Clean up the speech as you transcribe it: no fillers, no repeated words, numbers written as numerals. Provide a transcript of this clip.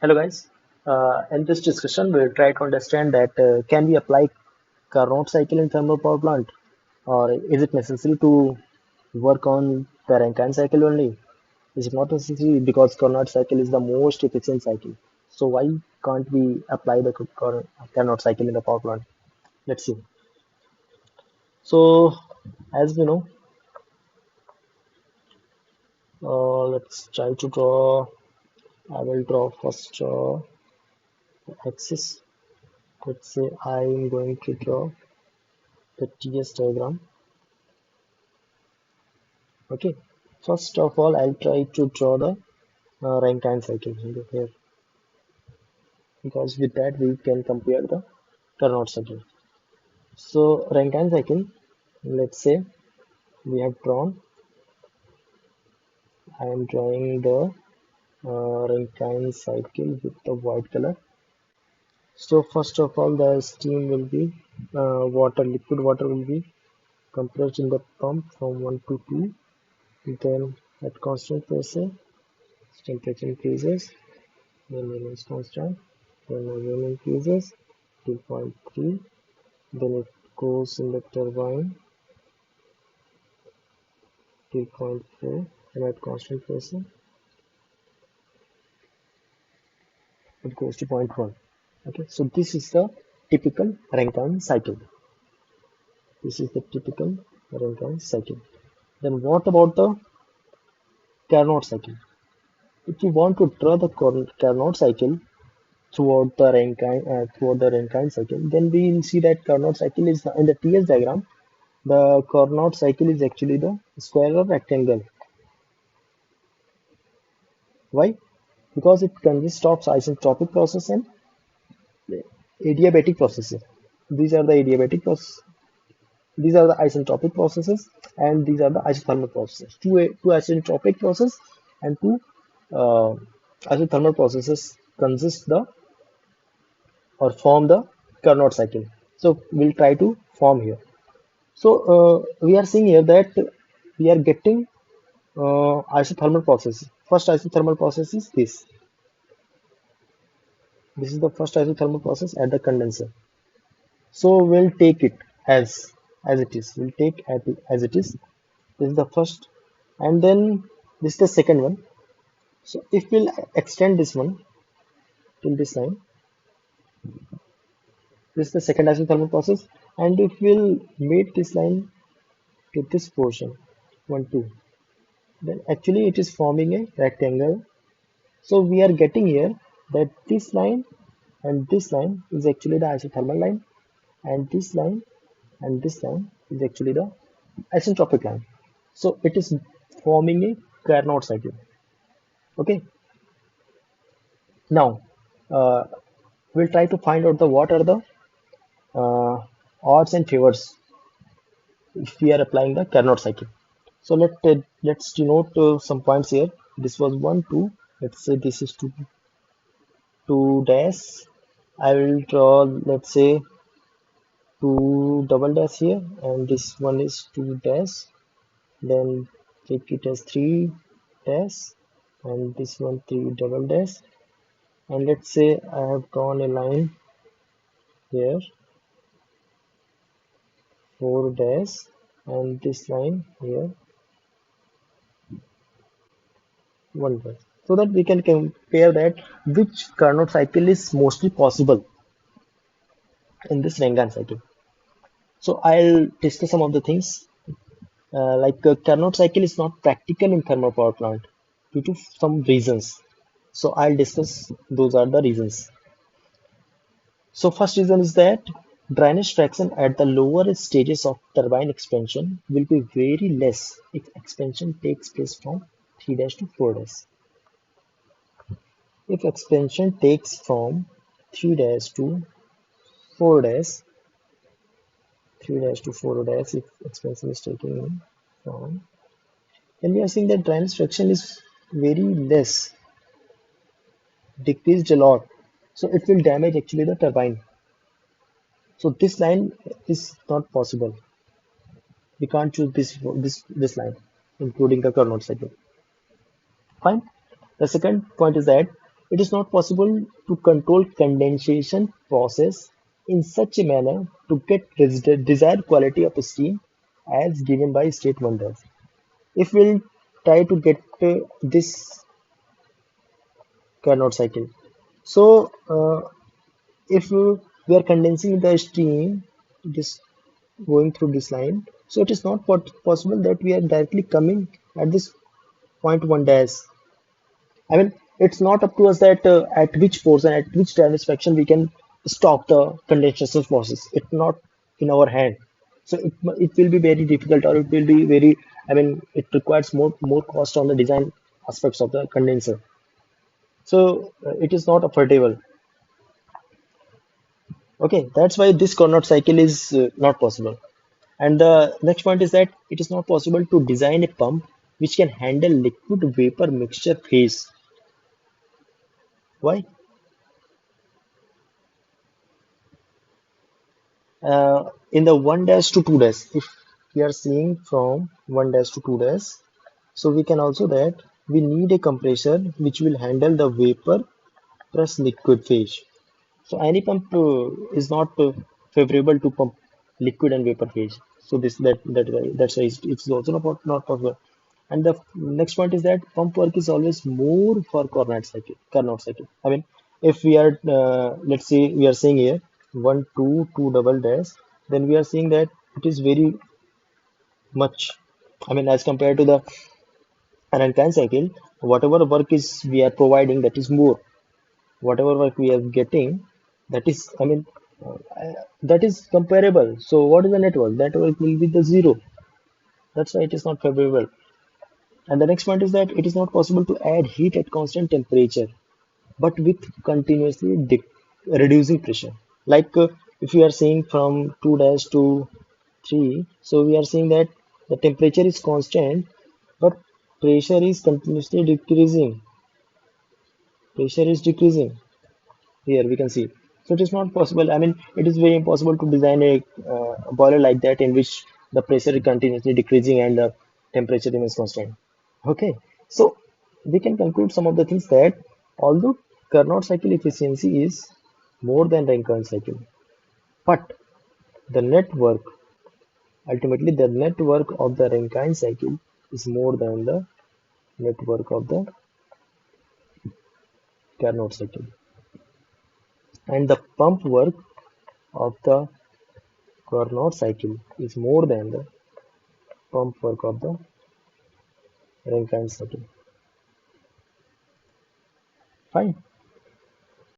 Hello guys. In this discussion, we'll try to understand that can we apply Carnot cycle in thermal power plant, or is it necessary to work on the Rankine cycle only? Is it not necessary because Carnot cycle is the most efficient cycle? So why can't we apply the Carnot cycle in the power plant? Let's see. So as we know, let's try to draw. I will draw first axis. Let's say I am going to draw the TS diagram. Okay, first of all, I'll try to draw the Rankine cycle here because with that we can compare the Carnot cycle. So Rankine cycle, let's say we have drawn. I am drawing the Rankine cycle with the white color. So first of all, the steam will be liquid water will be compressed in the pump from 1 to 2. Then at constant pressure, temperature increases, then remains constant. Then again increases to 0.3. Then it goes in the turbine till 0.4, and at constant pressure it goes to 0.1. Okay, so this is the typical Rankine cycle. This is the typical Rankine cycle. Then what about the Carnot cycle? If you want to draw the Carnot cycle throughout the Rankine cycle, then we will see that Carnot cycle is in the TS diagram. The Carnot cycle is actually the square or rectangle. Why? Because it consists of isentropic process and adiabatic processes. These are the adiabatic process. These are the isentropic processes, and these are the isothermal processes. Two isentropic process and two uh, isothermal processes consist the or form the Carnot cycle. So we'll try to form here. So we are seeing here that we are getting isothermal process. First isothermal process is this. This is the first isothermal process at the condenser. So we'll take it as it is. We'll take it as it is. This is the first, and then this is the second one. So if we'll extend this one till this line, this is the second isothermal process, and if we'll meet this line to this portion, 1, 2, then actually it is forming a rectangle. So we are getting here that this line and this line is actually the isothermal line, and this line and this line is actually the isentropic line. So it is forming a Carnot cycle. Okay. Now uh, we'll try to find out the what are the uh, odds and favors if we are applying the Carnot cycle. So let's denote some points here. This was 1, 2. Let's say this is 2 dash. I will draw, let's say, 2 double dash here, and this one is 2 dash. Then take it as 3 dash, and this one 3 double dash. And let's say I have drawn a line here, 4 dash, and this line here, 1 dash. So that we can compare that which Carnot cycle is mostly possible in this Rankine cycle. So I'll discuss some of the things. Carnot cycle is not practical in thermal power plant due to some reasons. So I'll discuss those are the reasons. So first reason is that drainage fraction at the lower stages of turbine expansion will be very less if expansion takes place from 3 dash to 4 dash. If expansion takes from 3 dash to 4 dash, 3 dash to 4 dash, if expansion is taken from, then we are seeing that drainage fraction is very less, decreased a lot. So it will damage actually the turbine. So this line is not possible. We can't choose this line, including the Carnot cycle. Fine. The second point is that It is not possible to control condensation process in such a manner to get desired quality of steam as given by state does. If we'll try to get this Carnot cycle, so if we are condensing the steam, this going through this line, so it is not possible that we are directly coming at this point one dash. I mean, it's not up to us that at which portion, at which satisfaction we can stop the condensation process. It's not in our hand. So it will be very difficult, or it will be very. I mean, it requires more cost on the design aspects of the condenser. So it is not affordable. Okay, that's why this Carnot cycle is not possible. And the next point is that it is not possible to design a pump which can handle liquid vapor mixture phase. Why? In the 1 dash to 2 dash, if we are seeing from 1 dash to 2 dash, so we can also that we need a compressor which will handle the vapor plus liquid phase. So any pump is not favorable to pump liquid and vapor phase. So that's why it's also not possible. And the next point is that pump work is always more for Carnot cycle. Carnot cycle. I mean, if we are let's say we are saying here 1 2 2 double dash, then we are seeing that it is very much. I mean, as compared to the Rankine cycle, whatever work is we are providing, that is more. Whatever work we are getting, that is, I mean, that is comparable. So what is the network? That work will be the zero. That's why it is not favorable. And the next point is that it is not possible to add heat at constant temperature, but with continuously reducing pressure. Like if you are seeing from 2 dash to 3, so we are seeing that the temperature is constant, but pressure is continuously decreasing. Pressure is decreasing. Here we can see. So it is not possible. I mean, it is very impossible to design a boiler like that in which the pressure is continuously decreasing and the temperature remains constant. Okay, so we can conclude some of the things that although Carnot cycle efficiency is more than Rankine cycle, but the network ultimately the network of the Rankine cycle is more than the network of the Carnot cycle, and the pump work of the Carnot cycle is more than the pump work of the Rankine cycle. Fine.